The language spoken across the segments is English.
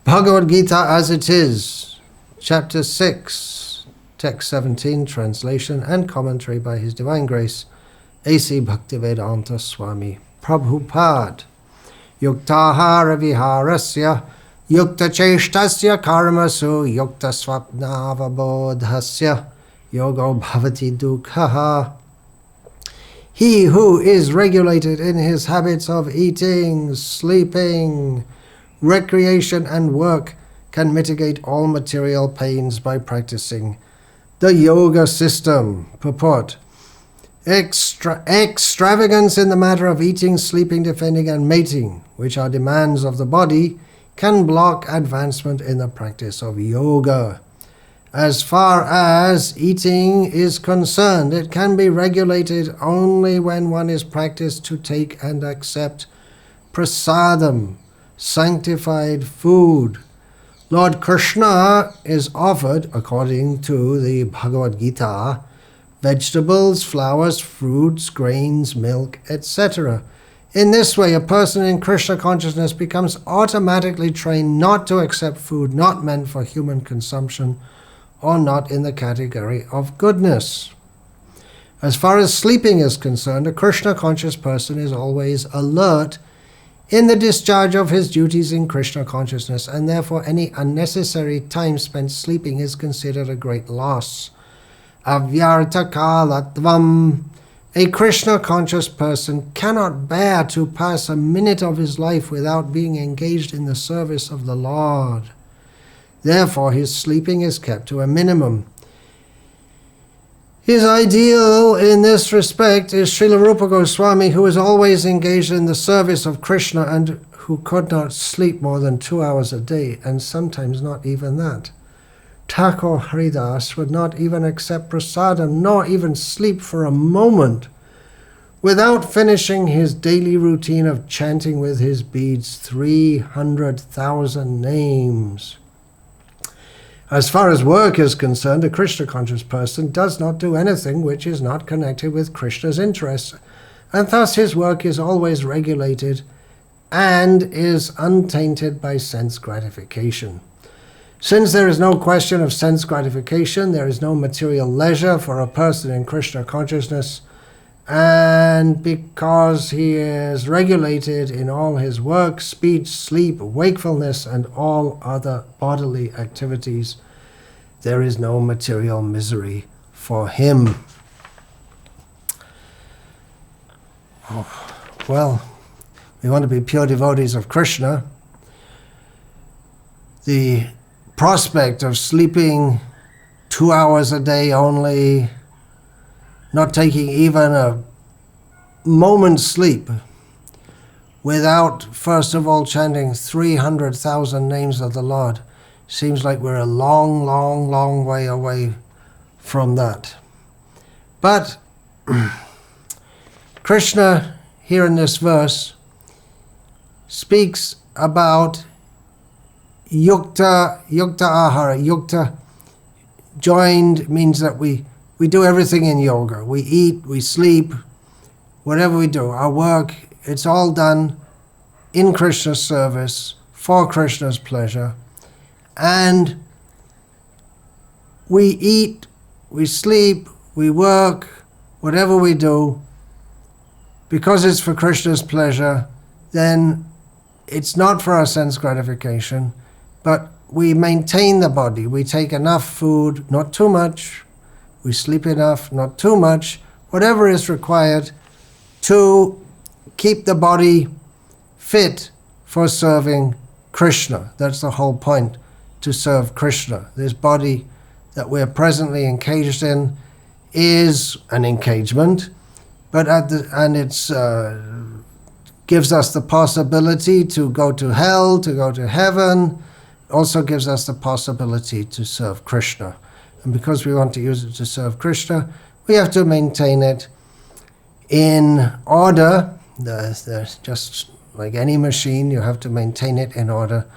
Bhagavad Gita as it is, Chapter 6, Text 17, translation and commentary by His Divine Grace, A.C. Bhaktivedanta Swami Prabhupada. Yuktahara viharasya, yukta cheshtasya karmasu, yukta swapnavabodhasya, yogo bhavati dukhaha. He who is regulated in his habits of eating, sleeping, recreation and work can mitigate all material pains by practicing the yoga system. Purport. Extravagance in the matter of eating, sleeping, defending and mating, which are demands of the body, can block advancement in the practice of yoga. As far as eating is concerned, it can be regulated only when one is practiced to take and accept prasadam, sanctified food. Lord Krishna is offered, according to the Bhagavad Gita, vegetables, flowers, fruits, grains, milk, etc. In this way, a person in Krishna consciousness becomes automatically trained not to accept food not meant for human consumption or not in the category of goodness. As far as sleeping is concerned, a Krishna conscious person is always alert in the discharge of his duties in Krishna consciousness, and therefore any unnecessary time spent sleeping is considered a great loss. Avyartha kalatvam. A Krishna conscious person cannot bear to pass a minute of his life without being engaged in the service of the Lord. Therefore his sleeping is kept to a minimum. His ideal in this respect is Srila Rupa Goswami, who is always engaged in the service of Krishna and who could not sleep more than 2 hours a day, and sometimes not even that. Thakur Haridas would not even accept prasadam, nor even sleep for a moment, without finishing his daily routine of chanting with his beads 300,000 names. As far as work is concerned, a Krishna conscious person does not do anything which is not connected with Krishna's interests, and thus his work is always regulated and is untainted by sense gratification. Since there is no question of sense gratification, there is no material leisure for a person in Krishna consciousness, and because he is regulated in all his work, speech, sleep, wakefulness, and all other bodily activities, there is no material misery for him. Well, we want to be pure devotees of Krishna. The prospect of sleeping 2 hours a day only, not taking even a moment's sleep, without first of all chanting 300,000 names of the Lord, seems like we're a long, long, long way away from that. But Krishna, here in this verse, speaks about yukta ahara. Yukta, joined, means that we do everything in yoga. We eat, we sleep, whatever we do, our work, it's all done in Krishna's service, for Krishna's pleasure. And we eat, we sleep, we work, whatever we do, because it's for Krishna's pleasure, then it's not for our sense gratification, but we maintain the body. We take enough food, not too much. We sleep enough, not too much. Whatever is required to keep the body fit for serving Krishna. That's the whole point, to serve Krishna. This body that we're presently engaged in is an engagement, but it's gives us the possibility to go to hell, to go to heaven. Also gives us the possibility to serve Krishna. And because we want to use it to serve Krishna, we have to maintain it in order. There's just like any machine, you have to maintain it in order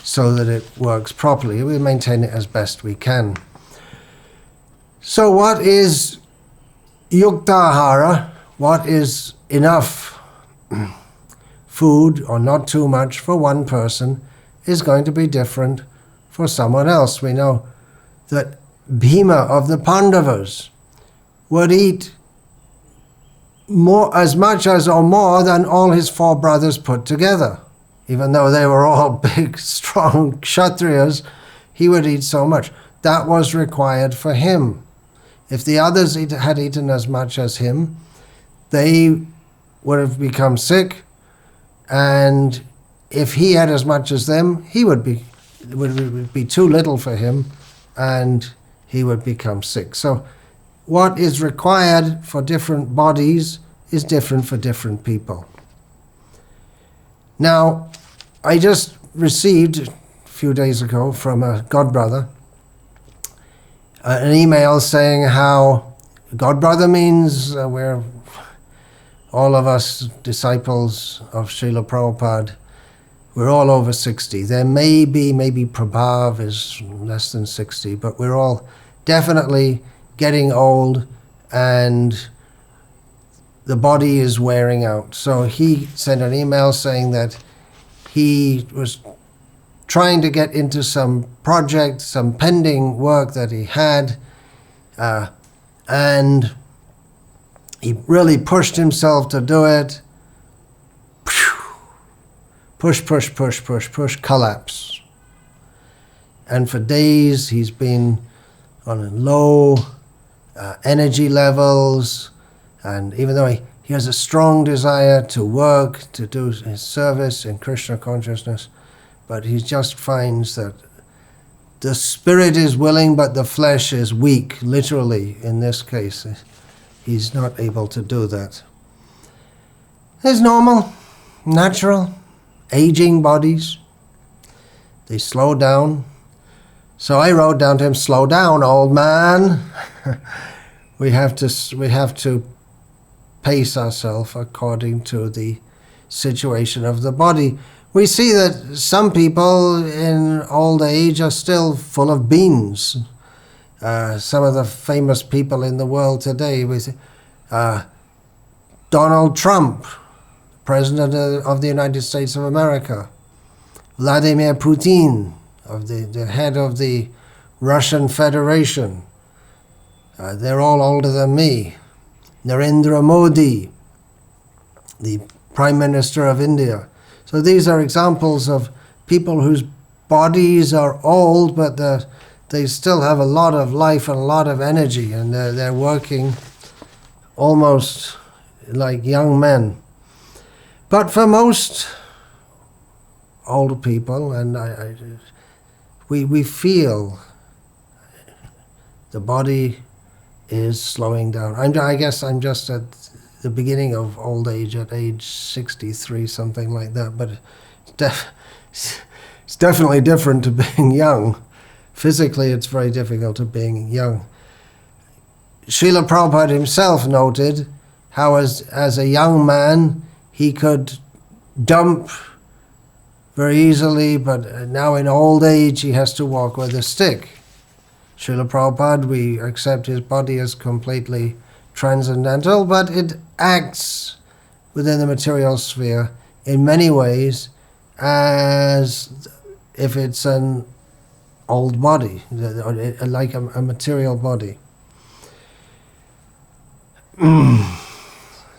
so that it works properly. We maintain it as best we can. So what is yuktahara? What is enough food, or not too much, for one person is going to be different for someone else. We know that Bhima of the Pandavas would eat as much as or more than all his 4 brothers put together. Even though they were all big, strong Kshatriyas, he would eat so much. That was required for him. If the others had eaten as much as him, they would have become sick, and if he had as much as them, it would be too little for him, and he would become sick. So what is required for different bodies is different for different people. Now, I just received a few days ago from a godbrother an email saying how godbrother means we're all of us disciples of Srila Prabhupada, we're all over 60. There maybe Prabhav is less than 60, but we're all definitely getting old and the body is wearing out. So he sent an email saying that he was trying to get into some project, some pending work that he had, and he really pushed himself to do it. Push, collapse. And for days he's been on low energy levels, and even though he has a strong desire to work, to do his service in Krishna consciousness, but he just finds that the spirit is willing, but the flesh is weak, literally, in this case. He's not able to do that. It's normal, natural, aging bodies. They slow down. So I wrote down to him, slow down, old man. We have to pace ourselves according to the situation of the body. We see that some people in old age are still full of beans. Some of the famous people in the world today, Donald Trump, President of the United States of America, Vladimir Putin, the head of the Russian Federation. They're all older than me. Narendra Modi, the Prime Minister of India. So these are examples of people whose bodies are old, but they still have a lot of life and a lot of energy, and they're working almost like young men. But for most older people, and we feel the body is slowing down. I guess I'm just at the beginning of old age, at age 63, something like that, but it's definitely different to being young. Physically, it's very difficult to being young. Srila Prabhupada himself noted how as a young man, he could dump very easily, but now in old age, he has to walk with a stick. Srila Prabhupada, we accept his body as completely transcendental, but it acts within the material sphere in many ways as if it's an old body, like a material body.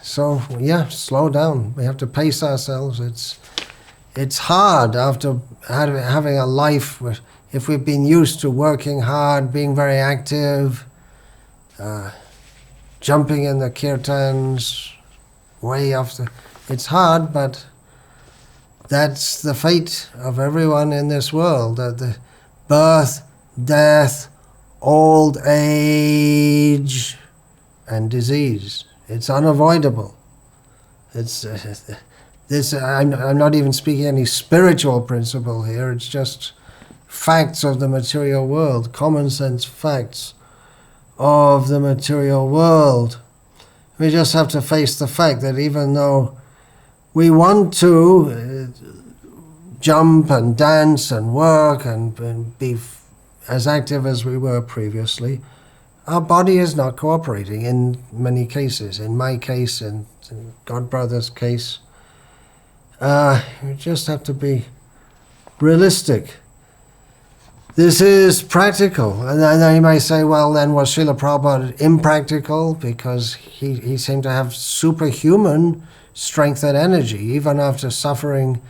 So yeah, slow down. We have to pace ourselves. It's hard after having a life where, if we've been used to working hard, being very active, jumping in the kirtans, way after. It's hard, but that's the fate of everyone in this world. That the birth, death, old age, and disease. It's unavoidable. It's this. I'm not even speaking any spiritual principle here. It's just facts of the material world, common sense facts of the material world. We just have to face the fact that even though we want to jump and dance and work and be as active as we were previously, our body is not cooperating in many cases. In my case, in Godbrother's case, we just have to be realistic. This is practical. And then you may say, well, then was Srila Prabhupada impractical? Because he seemed to have superhuman strength and energy, even after suffering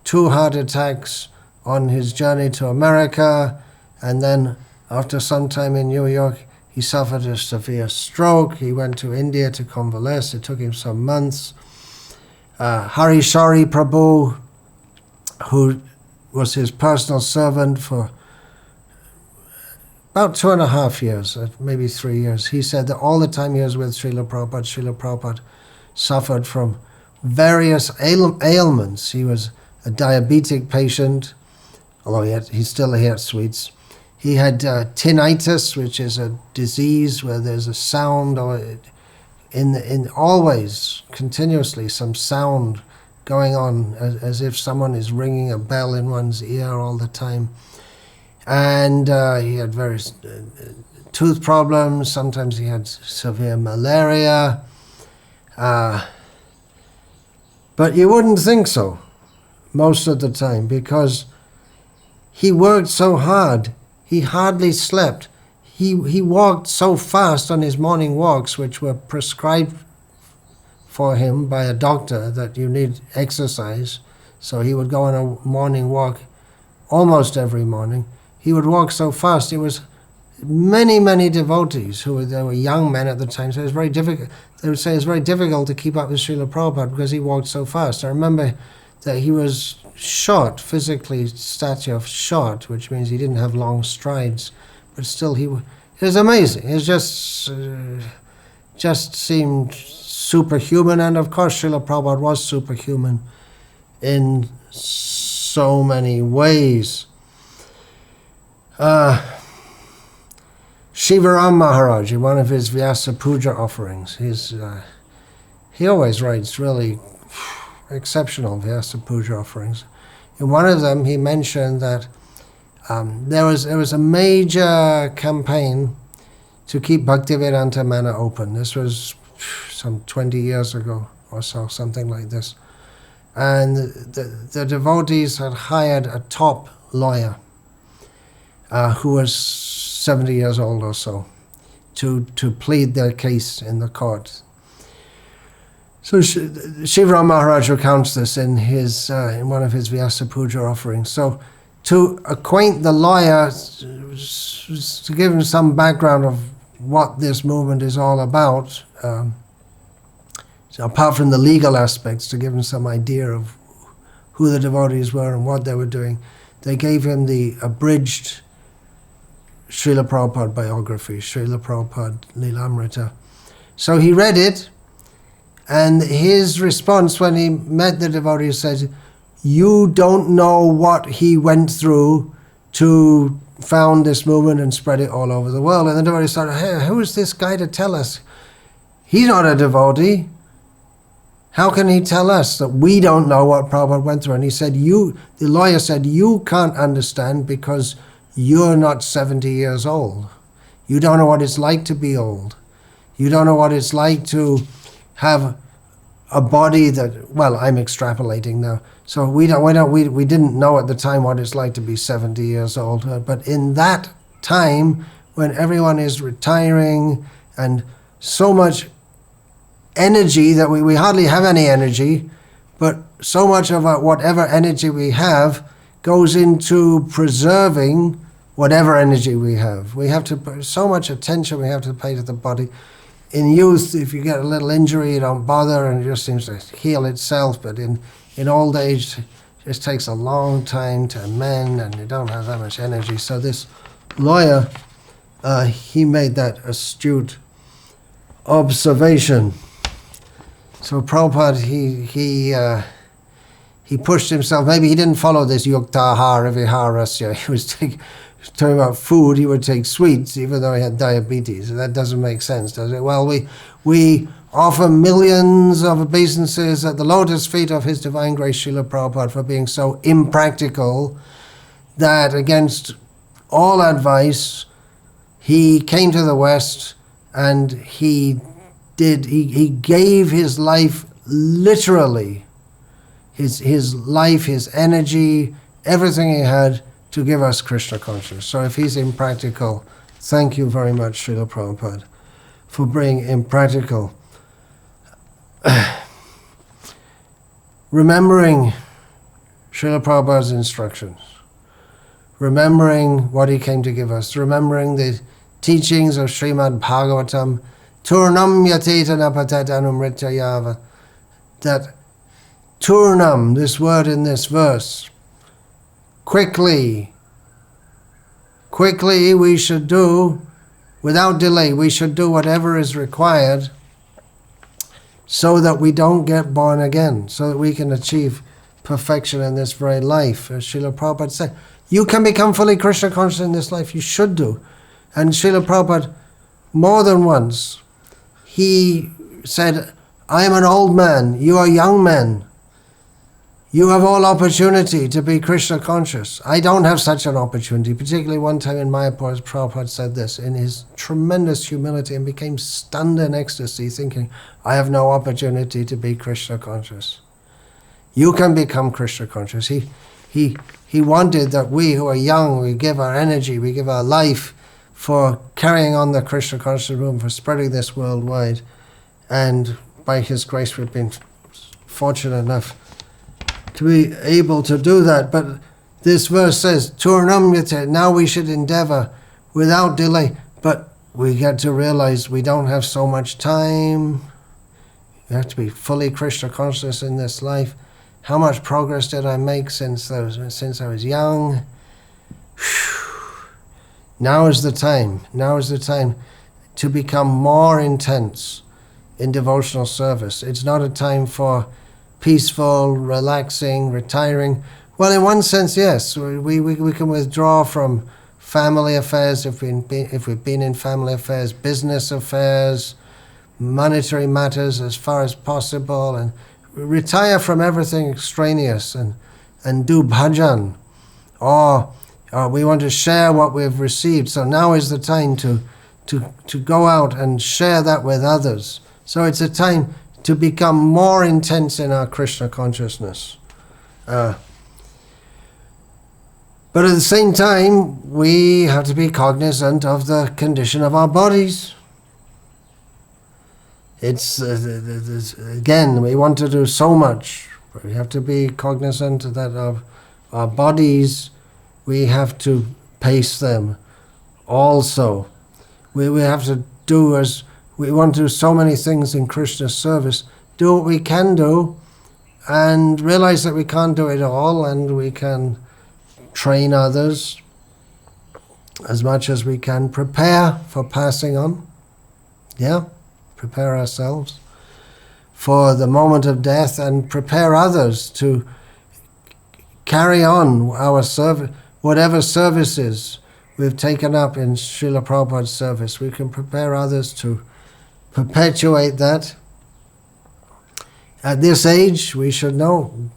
2 heart attacks on his journey to America, and then after some time in New York, he suffered a severe stroke. He went to India to convalesce. It took him some months. Hari Shari Prabhu, who was his personal servant for about 2.5 years, maybe 3 years, he said that all the time he was with Srila Prabhupada suffered from various ailments. He was a diabetic patient, although he still ate sweets. He had tinnitus, which is a disease where there's a sound, or in always, continuously, some sound going on, as if someone is ringing a bell in one's ear all the time. And he had various tooth problems. Sometimes he had severe malaria. But you wouldn't think so most of the time, because he worked so hard. He hardly slept. He walked so fast on his morning walks, which were prescribed for him by a doctor, that you need exercise. So he would go on a morning walk almost every morning. He would walk so fast. It was many devotees they were young men at the time, so it was very difficult. They would say it's very difficult to keep up with Srila Prabhupada because he walked so fast. I remember that he was short, physically stature short, which means he didn't have long strides, but still it was amazing. It just seemed superhuman, and of course Srila Prabhupada was superhuman in so many ways. Shivaram Maharaj, in one of his Vyasa Puja offerings, he always writes really exceptional Vyasa Puja offerings. In one of them, he mentioned that there was a major campaign to keep Bhaktivedanta Manor open. This was some 20 years ago or so, something like this. And the devotees had hired a top lawyer who was 70 years old or so to plead their case in the court. So Shivaram Maharaj recounts this in one of his Vyasa Puja offerings. So to acquaint the lawyer, to give him some background of what this movement is all about, so apart from the legal aspects, to give him some idea of who the devotees were and what they were doing, they gave him the abridged Srila Prabhupada biography, Srila Prabhupada Lilamrita. So he read it, and his response when he met the devotees said, "You don't know what he went through to found this movement and spread it all over the world." And the devotees started, "Hey, who is this guy to tell us? He's not a devotee. How can he tell us that we don't know what Prabhupada went through?" And he said, the lawyer said, "You can't understand because you're not 70 years old. You don't know what it's like to be old. You don't know what it's like to have a body that," well, I'm extrapolating now. So we didn't know at the time what it's like to be 70 years old. But in that time, when everyone is retiring and so much energy that we hardly have any energy, but so much of whatever energy we have goes into preserving whatever energy we have. We have to put so much attention we have to pay to the body. In youth, if you get a little injury, you don't bother and it just seems to heal itself. But in old age, it just takes a long time to mend and you don't have that much energy. So this lawyer, he made that astute observation. So Prabhupada, he pushed himself. Maybe he didn't follow this yuktahara viharasya. He was talking about food. He would take sweets, even though he had diabetes. That doesn't make sense, does it? Well, we offer millions of obeisances at the lotus feet of His Divine Grace Srila Prabhupada for being so impractical that, against all advice, he came to the West and he gave his life literally, his life, his energy, everything he had to give us Krishna consciousness. So if he's impractical, thank you very much, Srila Prabhupada, for being impractical. Remembering Srila Prabhupada's instructions, remembering what he came to give us, remembering the teachings of Srimad Bhagavatam, Turnam yateta napatat anumrityayava, that Turnam, this word in this verse, quickly we should do, without delay, we should do whatever is required so that we don't get born again, so that we can achieve perfection in this very life. As Srila Prabhupada said, you can become fully Krishna conscious in this life, you should do. And Srila Prabhupada, more than once, he said, I am an old man, you are young men. You have all opportunity to be Krishna conscious. I don't have such an opportunity. Particularly one time in Mayapur, Prabhupada said this in his tremendous humility and became stunned in ecstasy, thinking, I have no opportunity to be Krishna conscious. You can become Krishna conscious. He wanted that we who are young, we give our energy, we give our life for carrying on the Krishna conscious movement, for spreading this worldwide. And by his grace, we've been fortunate enough to be able to do that. But this verse says, Turnam yate, now we should endeavor without delay. But we get to realize we don't have so much time. We have to be fully Krishna conscious in this life. How much progress did I make since I was young? Now is the time. Now is the time to become more intense in devotional service. It's not a time for peaceful, relaxing, retiring. Well, in one sense, yes. We can withdraw from family affairs if we've been in family affairs, business affairs, monetary matters as far as possible, and retire from everything extraneous and do bhajan. Or we want to share what we've received. So now is the time to go out and share that with others. So it's a time to become more intense in our Krishna consciousness. But at the same time, we have to be cognizant of the condition of our bodies. It's, again, we want to do so much. We have to be cognizant that of our bodies, we have to pace them also. We have to do as we want to do so many things in Krishna's service, do what we can do and realize that we can't do it all, and we can train others as much as we can, prepare for passing on, prepare ourselves for the moment of death and prepare others to carry on our service, whatever services we've taken up in Srila Prabhupada's service. We can prepare others to perpetuate that. At this age, we should know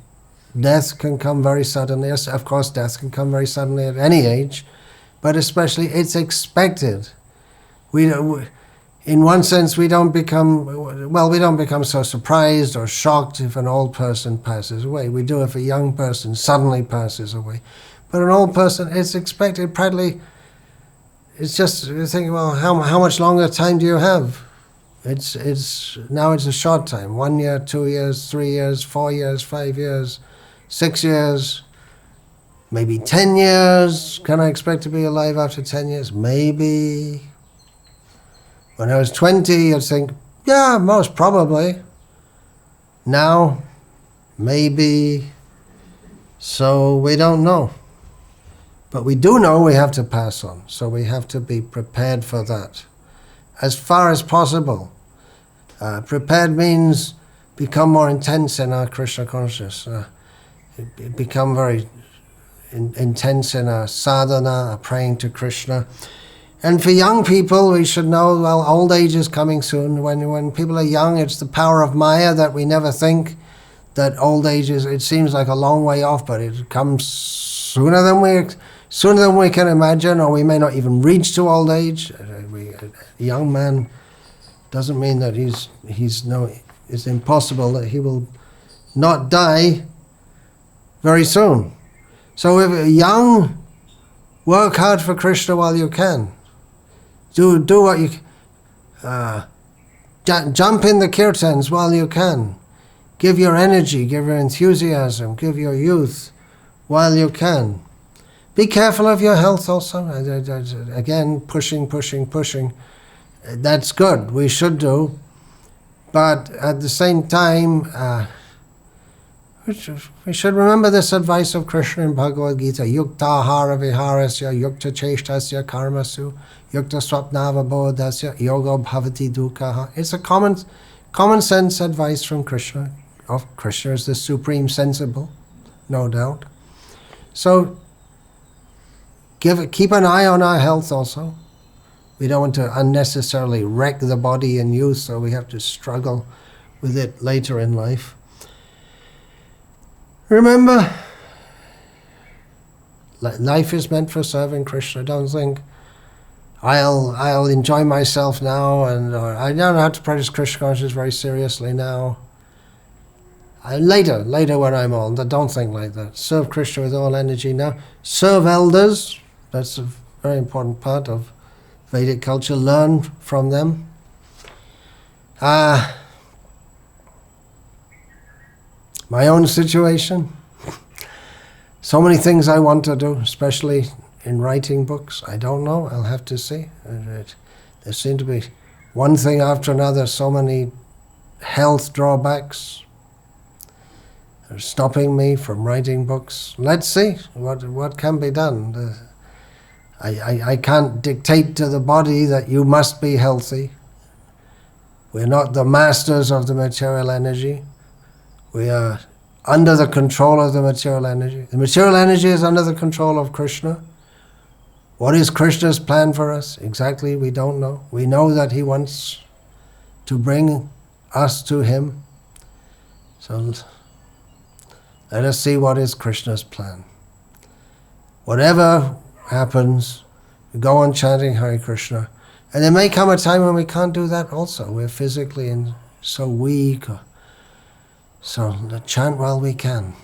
death can come very suddenly. Yes, of course, death can come very suddenly at any age, but especially it's expected. In one sense, we don't become so surprised or shocked if an old person passes away. We do if a young person suddenly passes away. But an old person, it's expected practically. It's just, you think, well, how much longer time do you have? Now it's a short time, 1 year, 2 years, 3 years, 4 years, 5 years, 6 years, maybe 10 years. Can I expect to be alive after 10 years? Maybe. When I was 20, I'd think, yeah, most probably. Now, maybe. So we don't know. But we do know we have to pass on, so we have to be prepared for that as far as possible. Prepared means become more intense in our Krishna consciousness, become very intense in our sadhana, our praying to Krishna. And for young people, we should know, well, old age is coming soon. When people are young, it's the power of Maya that we never think that old age is. It seems like a long way off, but it comes sooner than we can imagine, or we may not even reach to old age. A young man doesn't mean that it's impossible that he will not die very soon. So if you're young, work hard for Krishna while you can. Do what you jump in the kirtans while you can. Give your energy, give your enthusiasm, give your youth while you can. Be careful of your health also. Again, pushing. That's good, we should do. But at the same time, we should remember this advice of Krishna in Bhagavad Gita. Yukta hara viharasya, yukta cheshtasya karmasu, yukta swapnava bodhasya, yoga bhavati dukkha. It's a common sense advice from Krishna. Krishna is the supreme sensible, no doubt. So keep an eye on our health also. We don't want to unnecessarily wreck the body in youth, so we have to struggle with it later in life. Remember, life is meant for serving Krishna. Don't think, I'll enjoy myself now, and I don't have to practice Krishna consciousness very seriously now. Later when I'm old, don't think like that. Serve Krishna with all energy now. Serve elders. That's a very important part of Vedic culture. Learn from them. My own situation. So many things I want to do, especially in writing books. I don't know. I'll have to see. There seem to be one thing after another. So many health drawbacks are stopping me from writing books. Let's see what can be done. I can't dictate to the body that you must be healthy. We're not the masters of the material energy. We are under the control of the material energy. The material energy is under the control of Krishna. What is Krishna's plan for us? Exactly, we don't know. We know that he wants to bring us to him. So let us see what is Krishna's plan. Whatever happens, we go on chanting Hare Krishna. And there may come a time when we can't do that also. We're physically so weak. So chant while we can.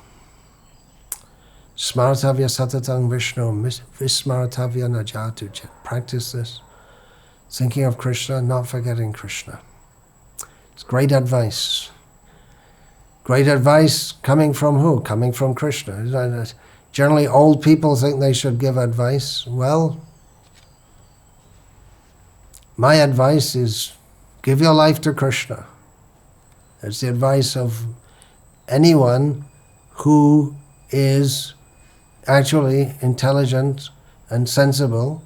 Smaratavya satatang Vishnu, vismaratavya najatu. Practice this. Thinking of Krishna, not forgetting Krishna. It's great advice. Great advice coming from who? Coming from Krishna. Generally, old people think they should give advice. Well, my advice is give your life to Krishna. That's the advice of anyone who is actually intelligent and sensible.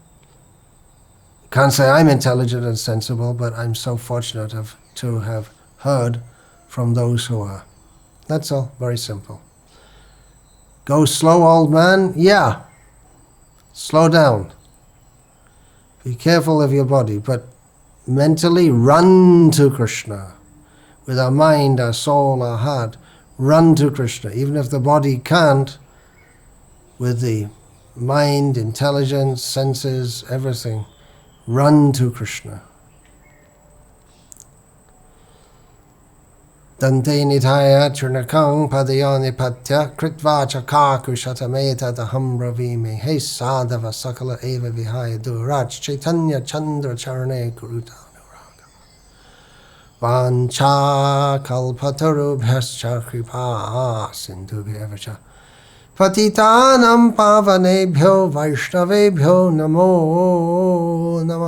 Can't say I'm intelligent and sensible, but I'm so fortunate to have heard from those who are. That's all, very simple. Go slow, old man? Yeah. Slow down. Be careful of your body, but mentally run to Krishna. With our mind, our soul, our heart, run to Krishna. Even if the body can't, with the mind, intelligence, senses, everything, run to Krishna. Dante nithaya churnakang padayani patya kritva chakaku shatameta daham ravime he sadhava sakala eva vihaya duraj chaitanya chandra charane kuruta nuraga vancha kalpatarubhyascha kripa sindhubhyavacha patitanam pavanebhyo vaishnavebhyo namo namah.